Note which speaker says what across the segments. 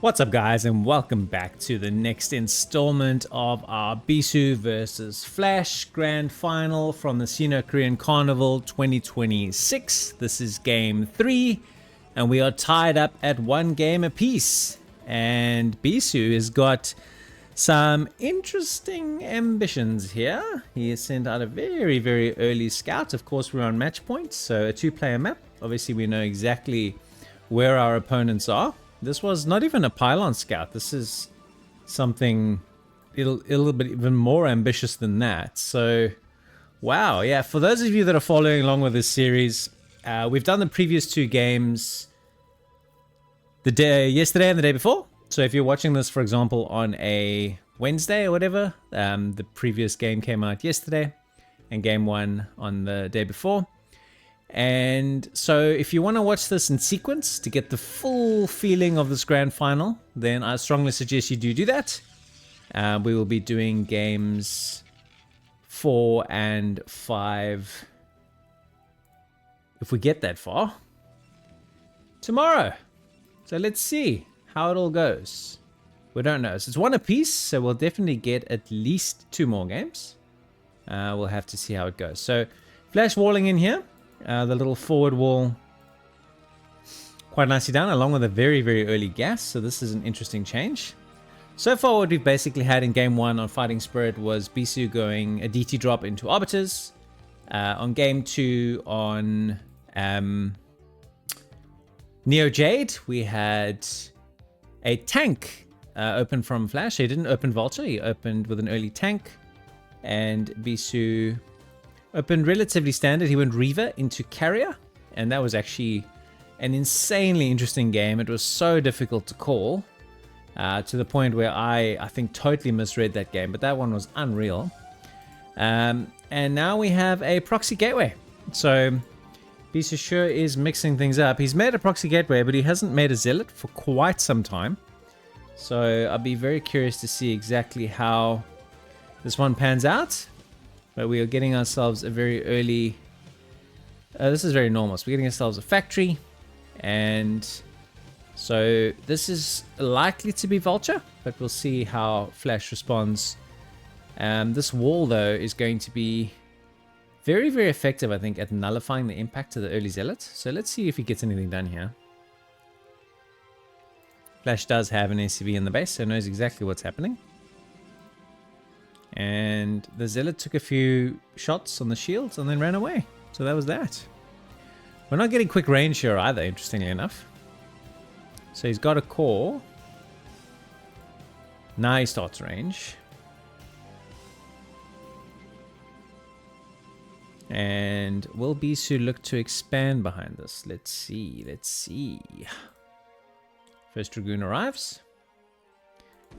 Speaker 1: What's up guys, and welcome back to the next installment of our Bisu versus Flash Grand Final from the Sino-Korean Carnival 2026. This is game 3 and we are tied up at 1 game apiece, and Bisu has got some interesting ambitions here. He has sent out a very early scout. Of course, we're on match point, so a 2-player map. Obviously we know exactly where our opponents are. This was not even a pylon scout. This is something a little bit even more ambitious than that. So, wow. Yeah, for those of you that are following along with this series, we've done the previous 2 games yesterday and the day before. So if you're watching this, for example, on a Wednesday or whatever, the previous game came out yesterday and game 1 on the day before. And so if you want to watch this in sequence to get the full feeling of this grand final, then I strongly suggest you do that. We will be doing games 4 and 5, if we get that far, tomorrow. So let's see how it all goes. We don't know. So it's 1 apiece, so we'll definitely get at least 2 more games. We'll have to see how it goes. So Flash walling in here. The little forward wall quite nicely done, along with a very early gas, so this is an interesting change. So far what we've basically had in game 1 on Fighting Spirit was Bisu going a DT drop into Arbiters. On game 2 on Neo Jade, we had a tank open from Flash. He didn't open Vulture, he opened with an early tank, and Bisu opened relatively standard. He went Reaver into Carrier, and that was actually an insanely interesting game. It was so difficult to call, to the point where I think totally misread that game, but that one was unreal. And now we have a proxy gateway. So Bisu sure is mixing things up. He's made a proxy gateway, but he hasn't made a zealot for quite some time. So I'll be very curious to see exactly how this one pans out. But we are getting ourselves a very early... this is very normal. So we're getting ourselves a factory. And so this is likely to be Vulture, but we'll see how Flash responds. This wall, though, is going to be very effective, I think, at nullifying the impact of the early Zealot. So let's see if he gets anything done here. Flash does have an SCV in the base, so knows exactly what's happening. And the Zealot took a few shots on the shields and then ran away. So that was that. We're not getting quick range here either, interestingly enough. So he's got a core. Now he starts range. And will Bisu look to expand behind this? Let's see. First Dragoon arrives.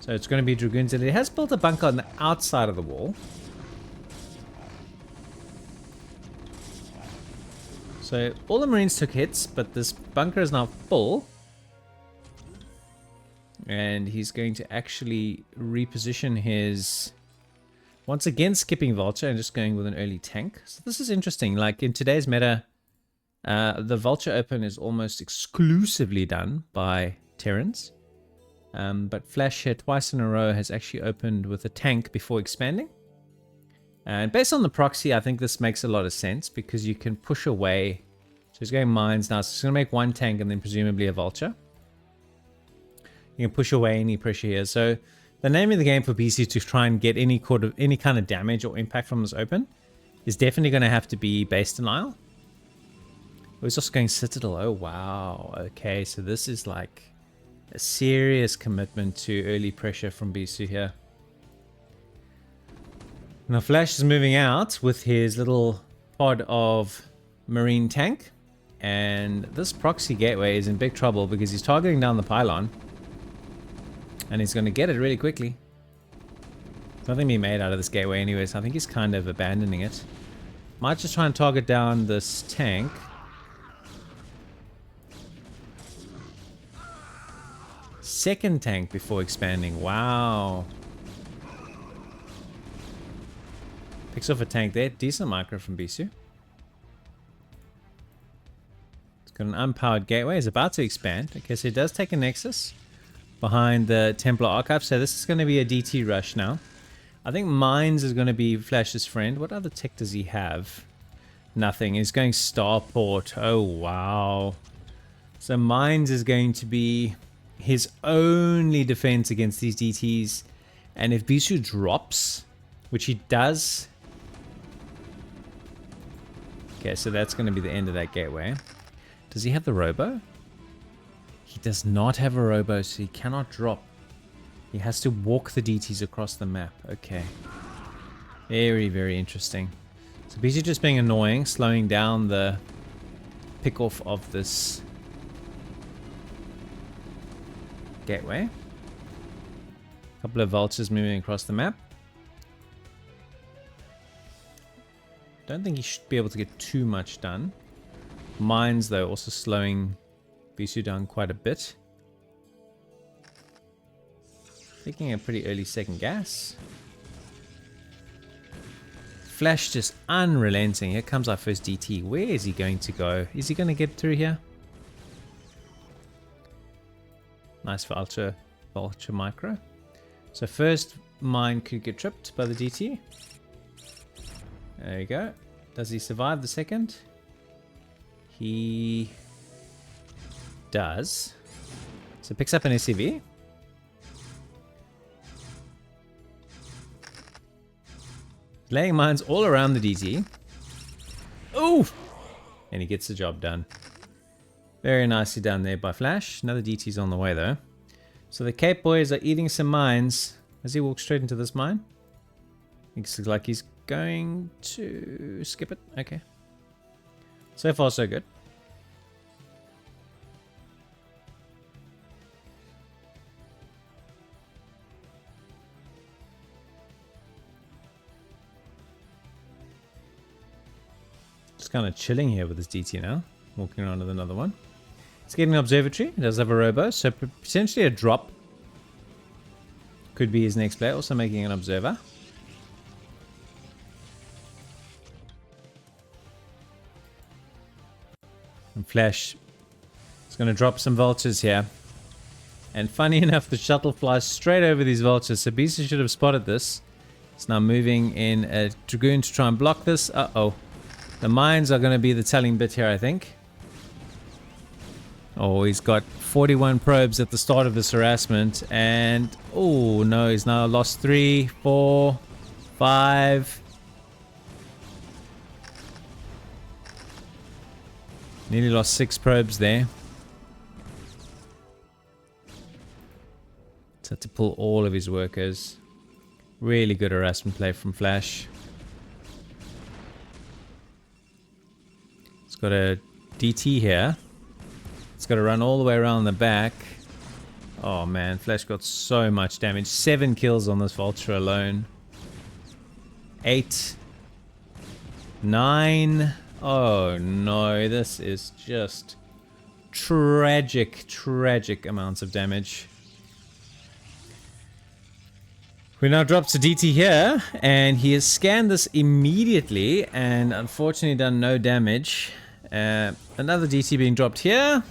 Speaker 1: So it's going to be Dragoons. It has built a bunker on the outside of the wall. So all the Marines took hits, but this bunker is now full. And he's going to actually reposition his... Once again skipping Vulture and just going with an early tank. So this is interesting. Like in today's meta, the Vulture open is almost exclusively done by Terrans. But Flash here twice in a row has actually opened with a tank before expanding. And based on the proxy, I think this makes a lot of sense because you can push away. So he's going mines now. So he's going to make 1 tank and then presumably a Vulture. You can push away any pressure here. So the name of the game for BC to try and get any kind of damage or impact from this open is definitely going to have to be base denial. Oh, he's also going Citadel. Oh, wow. Okay, so this is like a serious commitment to early pressure from Bisu here. Now Flash is moving out with his little pod of Marine tank. And this proxy gateway is in big trouble because he's targeting down the pylon. And he's going to get it really quickly. There's nothing being made out of this gateway anyways. I think he's kind of abandoning it. Might just try and target down this tank. Second tank before expanding. Wow. Picks off a tank there. Decent micro from Bisu. It's got an unpowered gateway. He's about to expand. Okay, so he does take a Nexus. behind the Templar Archive. So this is going to be a DT rush now. I think Mines is going to be Flash's friend. What other tech does he have? Nothing. He's going Starport. Oh, wow. So Mines is going to be his only defense against these DTs. And if Bisu drops, which he does... Okay, so that's going to be the end of that gateway. Does he have the robo? He does not have a robo, so he cannot drop. He has to walk the DTs across the map. Okay. Very, very interesting. So Bisu just being annoying, slowing down the pick-off of this gateway. A couple of vultures moving across the map. Don't think he should be able to get too much done. Mines, though, also slowing Bisu down quite a bit. Taking a pretty early second gas. Flash just unrelenting. Here comes our first DT. Where is he going to go? Is he going to get through here? Nice for Ultra Micro. So first mine could get tripped by the DT. There you go. Does he survive the second? He does. So picks up an SCV. Laying mines all around the DT. Ooh! And he gets the job done. Very nicely done there by Flash. Another DT's on the way though. So the Cape boys are eating some mines. As he walks straight into this mine. Looks like he's going to skip it. Okay. So far so good. Just kind of chilling here with this DT now. Walking around with another one. It's getting an observatory. It does have a robo, so potentially a drop could be his next play. Also making an observer. And Flash is going to drop some vultures here. And funny enough, the shuttle flies straight over these vultures. So Bisu should have spotted this. It's now moving in a Dragoon to try and block this. Uh-oh. The mines are going to be the telling bit here, I think. Oh, he's got 41 probes at the start of this harassment. And, oh no, he's now lost 3, 4, 5. Nearly lost 6 probes there. Just had to pull all of his workers. Really good harassment play from Flash. It's got a DT here. It's got to run all the way around the back. Oh man, Flash got so much damage. 7 kills on this vulture alone. 8. 9. Oh no, this is just tragic, tragic amounts of damage. We now dropped to DT here, and he has scanned this immediately, and unfortunately done no damage. Another DT being dropped here.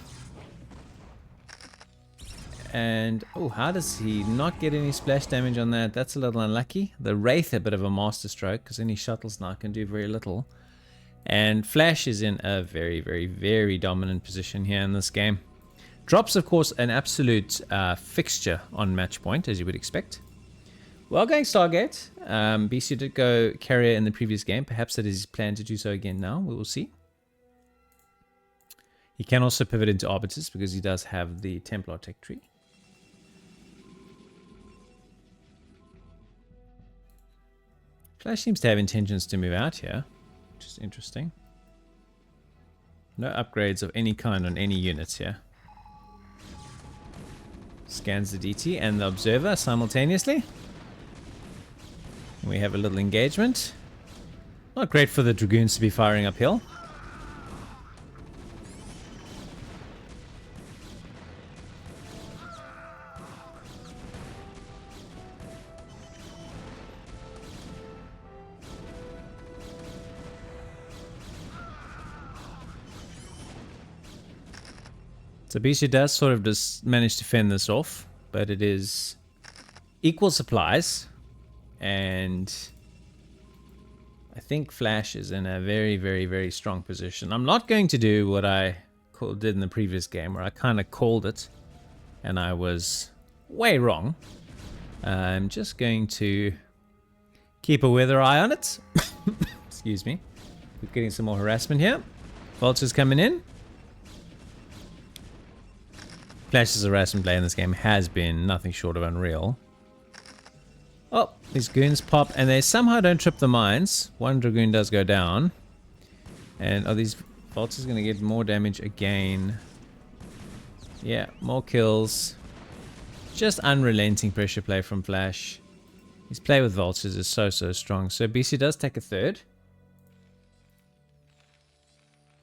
Speaker 1: And, oh, how does he not get any splash damage on that? That's a little unlucky. The Wraith, a bit of a masterstroke, because any shuttles now can do very little. And Flash is in a very, very, very dominant position here in this game. Drops, of course, an absolute fixture on match point, as you would expect. Well, going Stargate. Bisu did go carrier in the previous game. Perhaps that is his plan to do so again now. We will see. He can also pivot into Arbiters because he does have the Templar tech tree. Flash seems to have intentions to move out here, which is interesting. No upgrades of any kind on any units here. Scans the DT and the Observer simultaneously. We have a little engagement. Not great for the Dragoons to be firing uphill. So Bisu does sort of just manage to fend this off. but it is equal supplies, and I think Flash is in a very, very, very strong position. I'm not going to do what I did in the previous game, where I kind of called it, and I was way wrong. I'm just going to keep a weather eye on it. Excuse me. We're getting some more harassment here. Vultures coming in. Flash's harassment play in this game has been nothing short of unreal. Oh, these goons pop, and they somehow don't trip the mines. One dragoon does go down. And are these vultures going to get more damage again? Yeah, more kills. Just unrelenting pressure play from Flash. His play with vultures is so strong. So Bisu does take a third.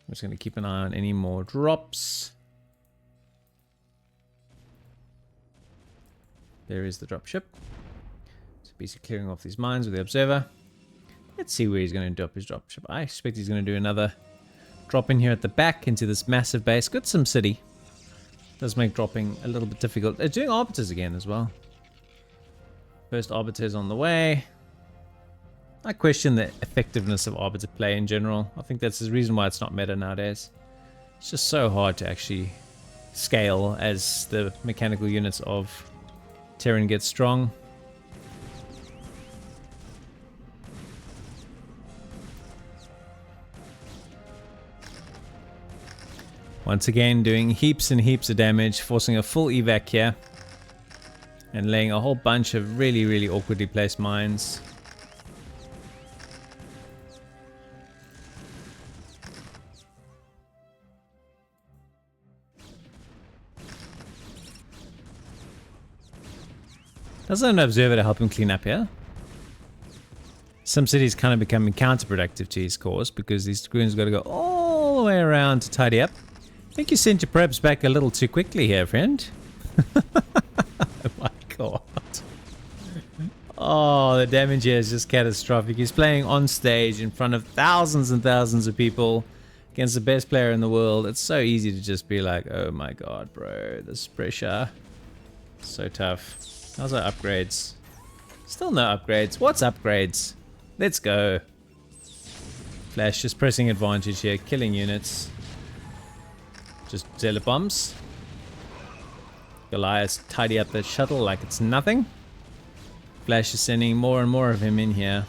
Speaker 1: I'm just going to keep an eye on any more drops. There is the dropship. So Bisu clearing off these mines with the observer. Let's see where he's going to drop his dropship. I expect he's going to do another drop in here at the back into this massive base. Got some city. Does make dropping a little bit difficult. They're doing arbiters again as well. First arbiters on the way. I question the effectiveness of arbiter play in general. I think that's the reason why it's not meta nowadays. It's just so hard to actually scale as the mechanical units of Terran get strong. Once again, doing heaps and heaps of damage, forcing a full evac here. And laying a whole bunch of really, really awkwardly placed mines. Doesn't an observer to help him clean up here? Some cities kind of becoming counterproductive to his cause because these goons got to go all the way around to tidy up. I think you sent your preps back a little too quickly here, friend. Oh my god. Oh, the damage here is just catastrophic. He's playing on stage in front of thousands and thousands of people against the best player in the world. It's so easy to just be like, oh my god, bro, this pressure. So tough. How's our upgrades? Still no upgrades. What's upgrades? Let's go. Flash just pressing advantage here, killing units. Just zealot bombs. Goliath tidy up the shuttle like it's nothing. Flash is sending more and more of him in here.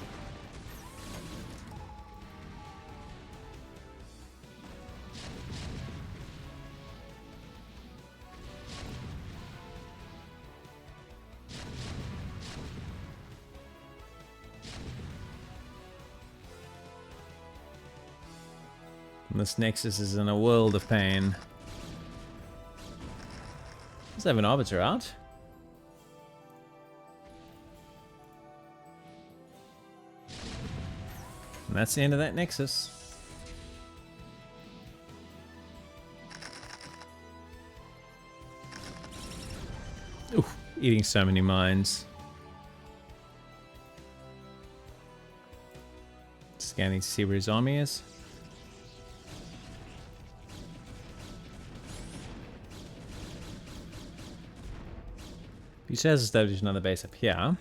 Speaker 1: And this Nexus is in a world of pain. Let's have an arbiter out. And that's the end of that Nexus. Ooh, eating so many mines. Scanning to see where his army is. He says establish another base up here.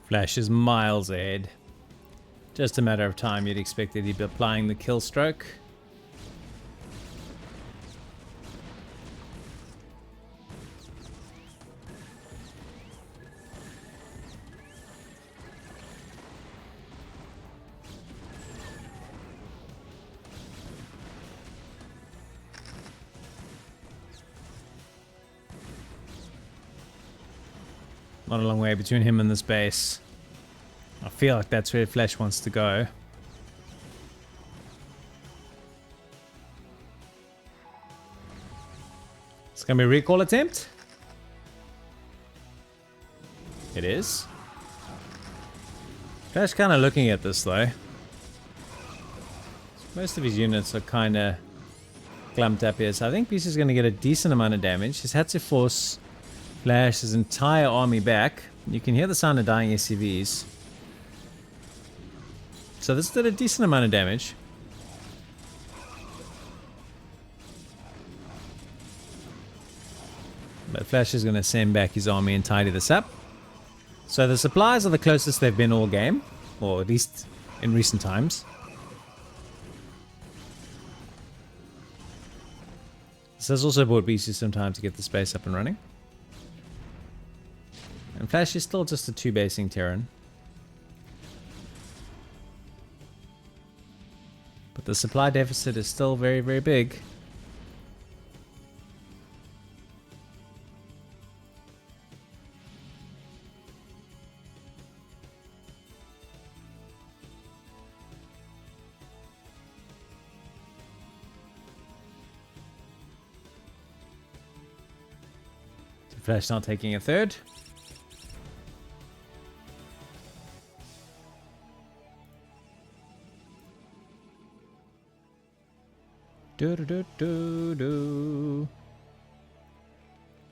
Speaker 1: Flash is miles ahead. Just a matter of time, you'd expect that he'd be applying the kill stroke. Not a long way between him and this base. I feel like that's where Flash wants to go. It's gonna be a recall attempt. It is. Flash kind of looking at this though. Most of his units are kind of clumped up here. So I think Bisu's going to get a decent amount of damage. He's had to force Flash his entire army back. You can hear the sound of dying SCVs. So this did a decent amount of damage. But Flash is going to send back his army and tidy this up. So the supplies are the closest they've been all game. Or at least in recent times. This has also bought Bisu some time to get the space up and running. And Flash is still just a 2-basing Terran. But the supply deficit is still very, very big. Flash not taking a third. Do.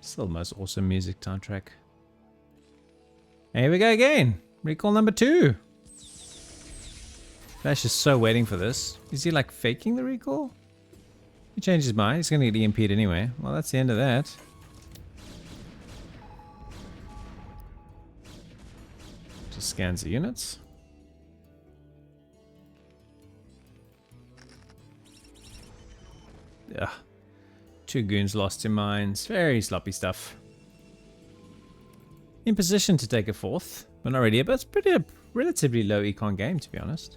Speaker 1: Still the most awesome music soundtrack. And here we go again. Recall number 2. Flash is so waiting for this. Is he like faking the recall? He changed his mind. He's going to get EMP'd anyway. Well, that's the end of that. Just scans the units. Ugh. 2 goons lost to mines. Very sloppy stuff. In position to take a 4th. But not ready, but it's pretty a relatively low econ game, to be honest.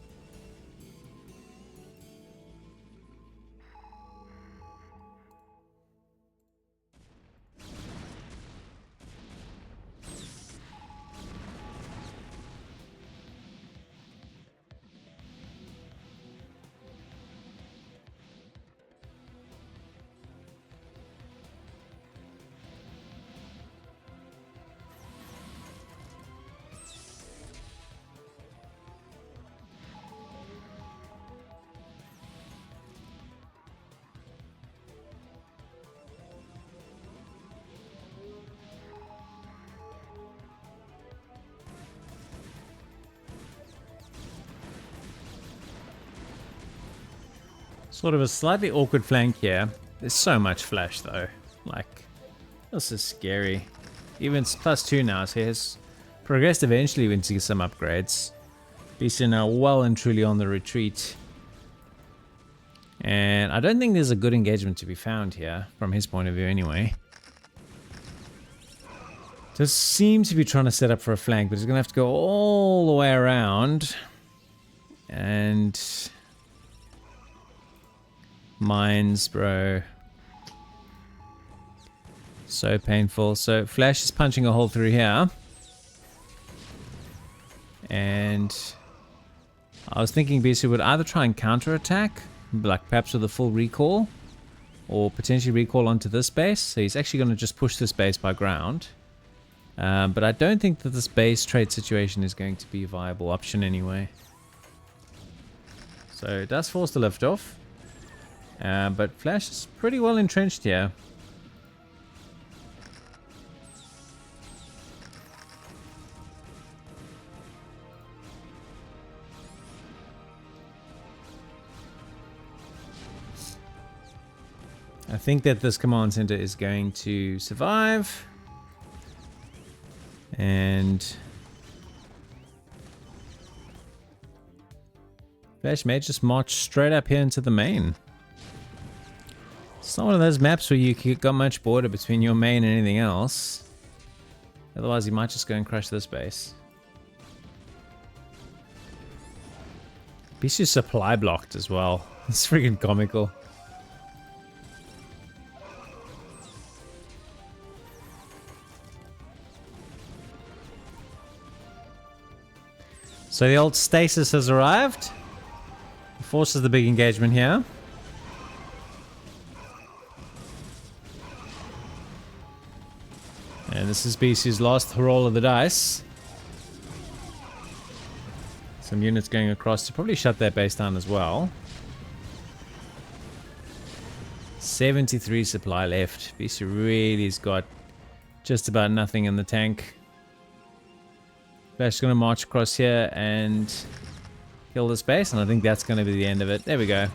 Speaker 1: Sort of a slightly awkward flank here. There's so much Flash though. Like, this is scary. Even it's +2 now, so he has progressed eventually when he gets some upgrades. Bisu now well and truly on the retreat. And I don't think there's a good engagement to be found here, from his point of view anyway. Just seems to be trying to set up for a flank, but he's going to have to go all the way around. And... mines, bro. So painful. So Flash is punching a hole through here. And I was thinking Bisu would either try and counterattack, like perhaps with a full recall, or potentially recall onto this base. So he's actually going to just push this base by ground. But I don't think that this base trade situation is going to be a viable option anyway. So it does force the lift off. But Flash is pretty well entrenched here. I think that this command center is going to survive. And Flash may just march straight up here into the main. It's not one of those maps where you got much border between your main and anything else. Otherwise, you might just go and crush this base. Bisu's supply blocked as well. It's freaking comical. So the old stasis has arrived. It forces the big engagement here. And this is Bisu's last roll of the dice. Some units going across to probably shut that base down as well. 73 supply left. Bisu really has got just about nothing in the tank. Flash is going to march across here and kill this base, and I think that's going to be the end of it. There we go.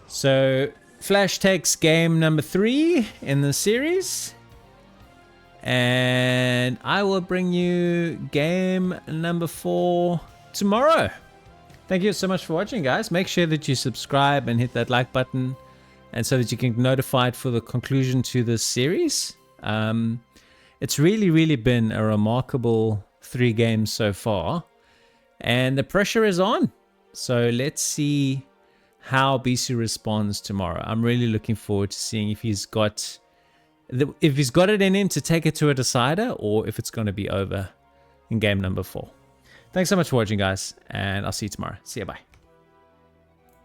Speaker 1: So Flash takes game number 3 in the series, and I will bring you game number 4 tomorrow. Thank you so much for watching, guys. Make sure that you subscribe and hit that like button, and so that you can get notified for the conclusion to this series. It's really been a remarkable 3 games so far, and the pressure is on. So let's see how Bisu responds tomorrow. I'm really looking forward to seeing if he's got it in him to take it to a decider, or if it's going to be over in game number 4. Thanks so much for watching, guys, and I'll see you tomorrow. See ya, bye.